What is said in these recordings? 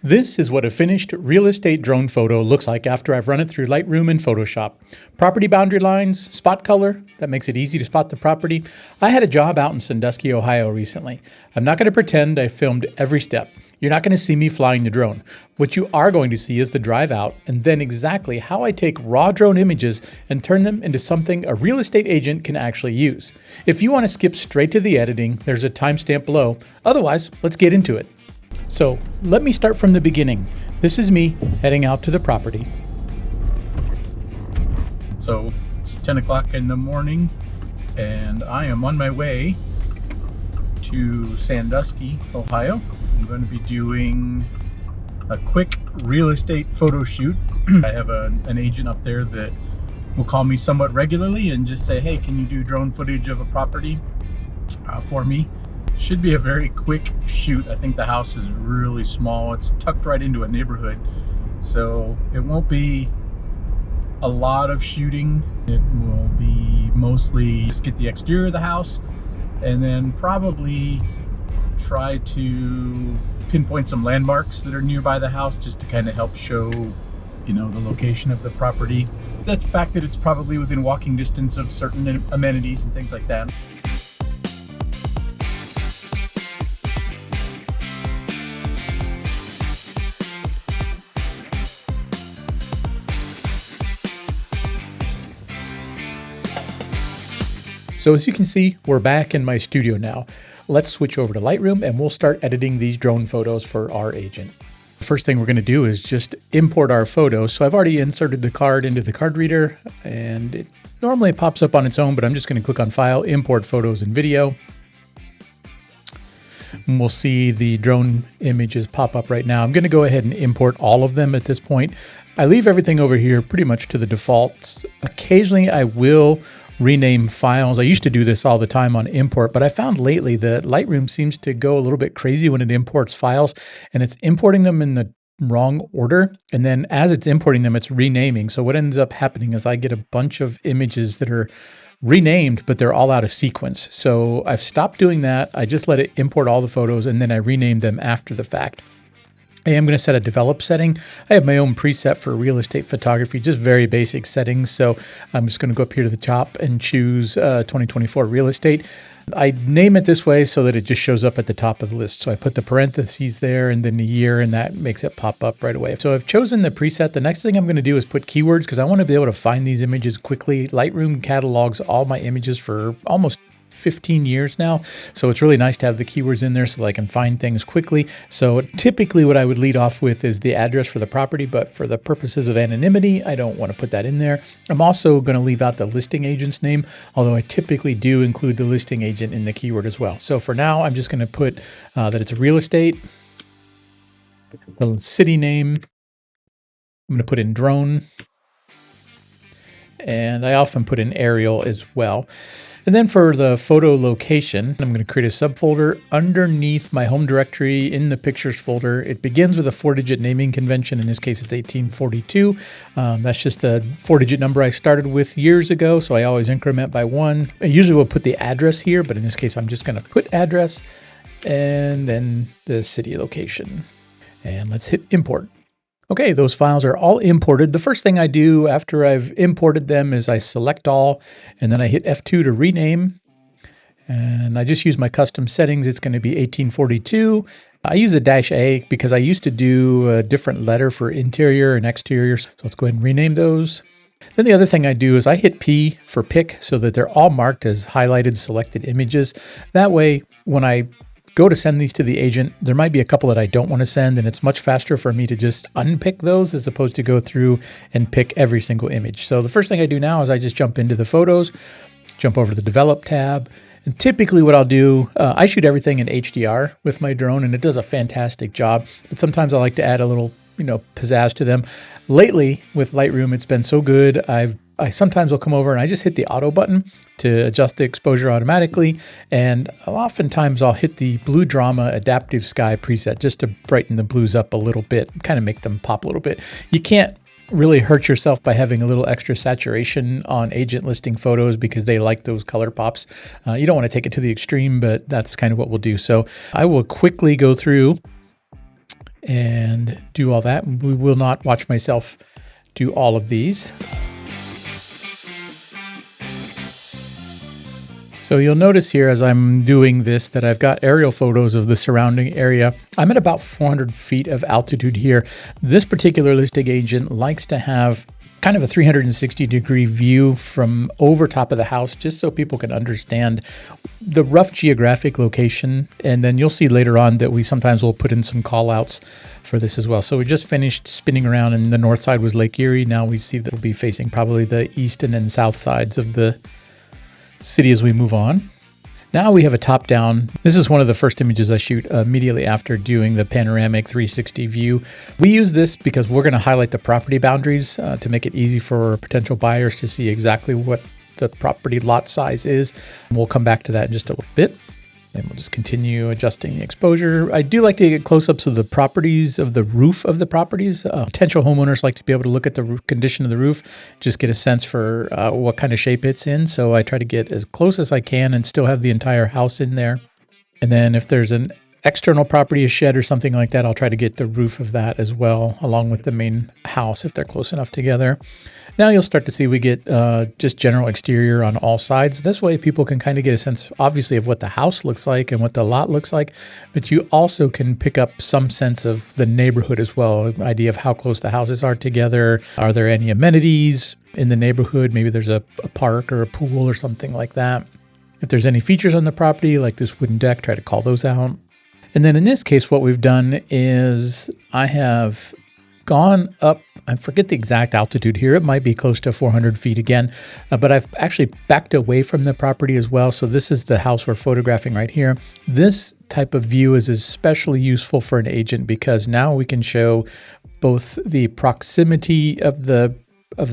This is what a finished real estate drone photo looks like after I've run it through Lightroom and Photoshop. Property boundary lines, spot color, that makes it easy to spot the property. I had a job out in Sandusky, Ohio recently. I'm not going to pretend I filmed every step. You're not going to see me flying the drone. What you are going to see is the drive out and then exactly how I take raw drone images and turn them into something a real estate agent can actually use. If you want to skip straight to the editing, there's a timestamp below. Otherwise, let's get into it. So let me start from the beginning. This is me heading out to the property. So it's 10 o'clock in the morning and I am on my way to Sandusky, Ohio. I'm going to be doing a quick real estate photo shoot. I have an agent up there that will call me somewhat regularly and just say, hey, can you do drone footage of a property for me? Should be a very quick shoot. I think the house is really small. It's tucked right into a neighborhood, so it won't be a lot of shooting. It will be mostly just get the exterior of the house and then probably try to pinpoint some landmarks that are nearby the house just to kind of help show, the location of the property. The fact that it's probably within walking distance of certain amenities and things like that. So as you can see, we're back in my studio now. Let's switch over to Lightroom and we'll start editing these drone photos for our agent. The first thing we're going to do is just import our photos. So I've already inserted the card into the card reader and it normally pops up on its own, but I'm just going to click on File, Import Photos and Video. And we'll see the drone images pop up right now. I'm going to go ahead and import all of them at this point. I leave everything over here pretty much to the defaults. Occasionally I will rename files. I used to do this all the time on import, but I found lately that Lightroom seems to go a little bit crazy when it imports files and it's importing them in the wrong order. And then as it's importing them, it's renaming. So what ends up happening is I get a bunch of images that are renamed, but they're all out of sequence. So I've stopped doing that. I just let it import all the photos and then I rename them after the fact. I am going to set a develop setting. I have my own preset for real estate photography, just very basic settings. So I'm just going to go up here to the top and choose 2024 real estate. I name it this way so that it just shows up at the top of the list. So I put the parentheses there and then the year, and that makes it pop up right away. So I've chosen the preset. The next thing I'm going to do is put keywords because I want to be able to find these images quickly. Lightroom catalogs all my images for almost 15 years now. So it's really nice to have the keywords in there so that I can find things quickly. So typically what I would lead off with is the address for the property, but for the purposes of anonymity, I don't want to put that in there. I'm also going to leave out the listing agent's name, although I typically do include the listing agent in the keyword as well. So for now, I'm just going to put that it's a real estate, the city name. I'm going to put in drone, and I often put in aerial as well. And then for the photo location, I'm going to create a subfolder underneath my home directory in the pictures folder. It begins with a 4-digit naming convention. In this case, it's 1842. That's just a 4-digit number I started with years ago, so I always increment by 1. I usually will put the address here, but in this case, I'm just going to put address and then the city location. And let's hit import. Okay, those files are all imported. The first thing I do after I've imported them is I select all, and then I hit F2 to rename. And I just use my custom settings. It's going to be 1842. I use a -A because I used to do a different letter for interior and exterior. So let's go ahead and rename those. Then the other thing I do is I hit P for pick so that they're all marked as highlighted selected images. That way, when I go to send these to the agent, there might be a couple that I don't want to send, and it's much faster for me to just unpick those as opposed to go through and pick every single image. So the first thing I do now is I just jump into the photos, jump over to the develop tab, and typically what I'll do, I shoot everything in HDR with my drone, and it does a fantastic job, but sometimes I like to add a little pizzazz to them. Lately with Lightroom, it's been so good. I sometimes will come over and I just hit the auto button to adjust the exposure automatically. And oftentimes I'll hit the Blue Drama Adaptive Sky preset just to brighten the blues up a little bit, kind of make them pop a little bit. You can't really hurt yourself by having a little extra saturation on agent listing photos because they like those color pops. You don't want to take it to the extreme, but that's kind of what we'll do. So I will quickly go through and do all that. We will not watch myself do all of these. So you'll notice here as I'm doing this that I've got aerial photos of the surrounding area. I'm at about 400 feet of altitude here. This particular listing agent likes to have kind of a 360-degree view from over top of the house, just so people can understand the rough geographic location. And then you'll see later on that we sometimes will put in some call outs for this as well. So we just finished spinning around, and the north side was Lake Erie. Now we see that we'll be facing probably the east and then south sides of the city as we move on. Now we have a top down. This is one of the first images I shoot immediately after doing the panoramic 360 view. We use this because we're going to highlight the property boundaries to make it easy for potential buyers to see exactly what the property lot size is. And we'll come back to that in just a little bit. And we'll just continue adjusting the exposure. I do like to get close-ups of the properties, of the roof of the properties. Potential homeowners like to be able to look at the condition of the roof, just get a sense for what kind of shape it's in. So I try to get as close as I can and still have the entire house in there. And then if there's an external property, a shed or something like that, I'll try to get the roof of that as well, along with the main house if they're close enough together. Now you'll start to see we get just general exterior on all sides. This way people can kind of get a sense, obviously, of what the house looks like and what the lot looks like, but you also can pick up some sense of the neighborhood as well, an idea of how close the houses are together. Are there any amenities in the neighborhood? Maybe there's a park or a pool or something like that. If there's any features on the property, like this wooden deck, try to call those out. And then in this case, what we've done is I have gone up, I forget the exact altitude here. It might be close to 400 feet again, but I've actually backed away from the property as well. So this is the house we're photographing right here. This type of view is especially useful for an agent because now we can show both the proximity of the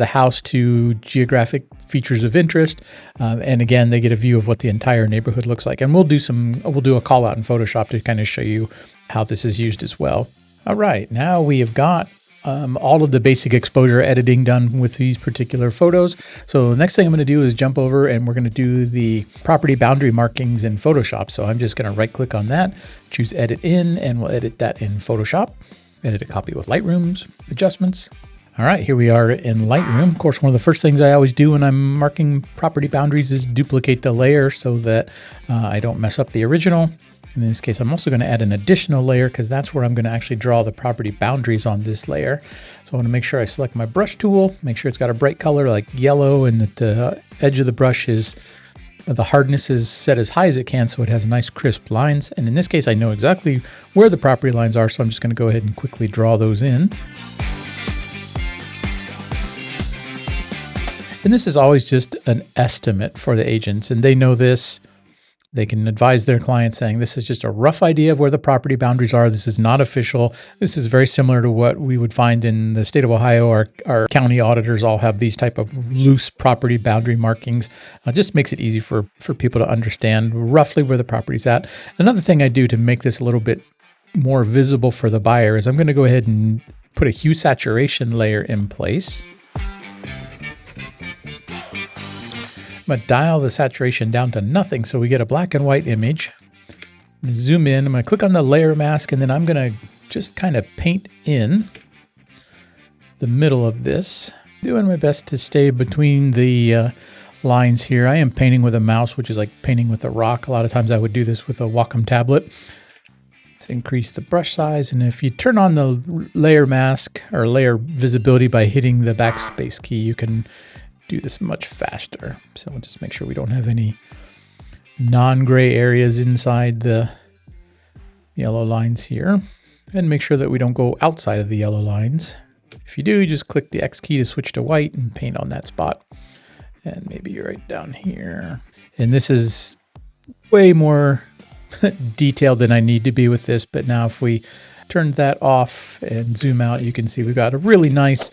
house to geographic features of interest. And again, they get a view of what the entire neighborhood looks like. And we'll do a call out in Photoshop to kind of show you how this is used as well. All right, now we have got all of the basic exposure editing done with these particular photos. So the next thing I'm going to do is jump over and we're going to do the property boundary markings in Photoshop. So I'm just going to right click on that, choose edit in, and we'll edit that in Photoshop. Edit a copy with Lightroom's adjustments. All right, here we are in Lightroom. Of course, one of the first things I always do when I'm marking property boundaries is duplicate the layer so that I don't mess up the original. In this case, I'm also going to add an additional layer because that's where I'm going to actually draw the property boundaries on this layer. So I want to make sure I select my brush tool, make sure it's got a bright color like yellow, and that the edge of the brush is, the hardness is set as high as it can so it has nice crisp lines. And in this case, I know exactly where the property lines are, so I'm just going to go ahead and quickly draw those in. And this is always just an estimate for the agents, and they know this. They can advise their clients saying, this is just a rough idea of where the property boundaries are. This is not official. This is very similar to what we would find in the state of Ohio. Our county auditors all have these type of loose property boundary markings. Just makes it easy for people to understand roughly where the property's at. Another thing I do to make this a little bit more visible for the buyer is I'm going to go ahead and put a hue saturation layer in place. I'm going to dial the saturation down to nothing so we get a black and white image. I'm going to zoom in. I'm going to click on the layer mask, and then I'm going to just kind of paint in the middle of this. Doing my best to stay between the lines here. I am painting with a mouse, which is like painting with a rock. A lot of times I would do this with a Wacom tablet. Let's increase the brush size, and if you turn on the layer mask or layer visibility by hitting the backspace key, you can do this much faster. So we'll just make sure we don't have any non-gray areas inside the yellow lines here, and make sure that we don't go outside of the yellow lines. If you do, you just click the X key to switch to white and paint on that spot. And maybe you're right down here. And this is way more detailed than I need to be with this, but now if we turn that off and zoom out, you can see we've got a really nice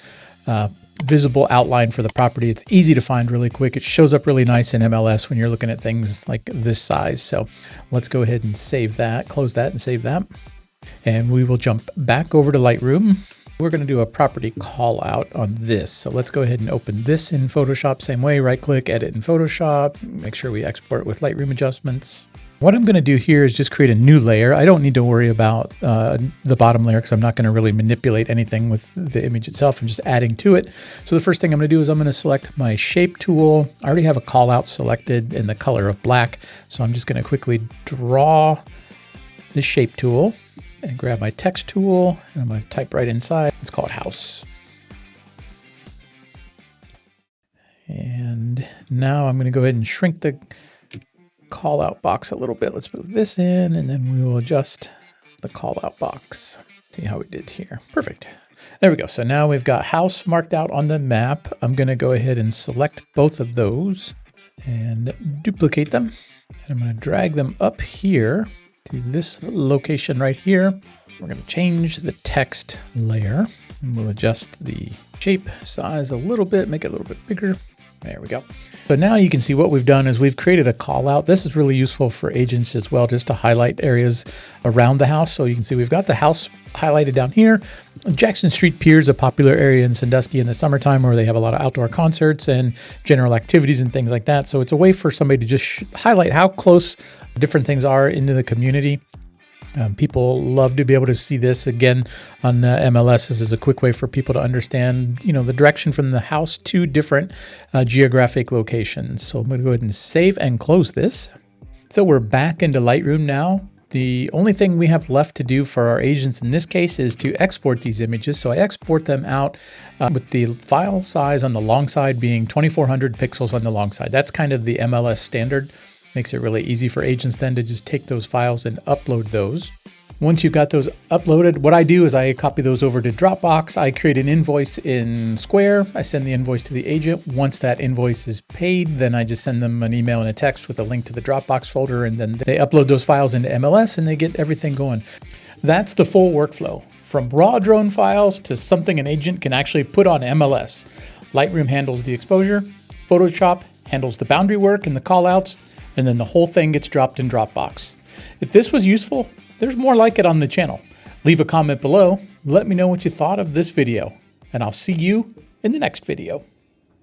visible outline for the property. It's easy to find really quick. It shows up really nice in MLS when you're looking at things like this size. So let's go ahead and save that, close that and save that. And we will jump back over to Lightroom. We're going to do a property call out on this. So let's go ahead and open this in Photoshop. Same way, right click, edit in Photoshop. Make sure we export with Lightroom adjustments. What I'm going to do here is just create a new layer. I don't need to worry about the bottom layer because I'm not going to really manipulate anything with the image itself. I'm just adding to it. So the first thing I'm going to do is I'm going to select my shape tool. I already have a call out selected in the color of black. So I'm just going to quickly draw the shape tool and grab my text tool. And I'm going to type right inside. Let's call it house. And now I'm going to go ahead and shrink the call out box a little bit. Let's move this in and then we will adjust the call out box. See how we did here. Perfect. There we go. So now we've got house marked out on the map. I'm going to go ahead and select both of those and duplicate them. And I'm going to drag them up here to this location right here. We're going to change the text layer and we'll adjust the shape size a little bit, make it a little bit bigger. There we go. So now you can see what we've done is we've created a call out. This is really useful for agents as well, just to highlight areas around the house. So you can see we've got the house highlighted down here. Jackson Street Pier is a popular area in Sandusky in the summertime where they have a lot of outdoor concerts and general activities and things like that. So it's a way for somebody to just highlight how close different things are into the community. People love to be able to see this again on MLS. This is a quick way for people to understand, the direction from the house to different geographic locations. So I'm going to go ahead and save and close this. So we're back into Lightroom now. The only thing we have left to do for our agents in this case is to export these images. So I export them out with the file size on the long side being 2400 pixels on the long side. That's kind of the MLS standard. Makes it really easy for agents then to just take those files and upload those. Once you've got those uploaded, what I do is I copy those over to Dropbox. I create an invoice in Square. I send the invoice to the agent. Once that invoice is paid, then I just send them an email and a text with a link to the Dropbox folder, and then they upload those files into MLS and they get everything going. That's the full workflow, from raw drone files to something an agent can actually put on MLS. Lightroom handles the exposure, Photoshop handles the boundary work and the callouts, and then the whole thing gets dropped in Dropbox. If this was useful, there's more like it on the channel. Leave a comment below, let me know what you thought of this video, and I'll see you in the next video.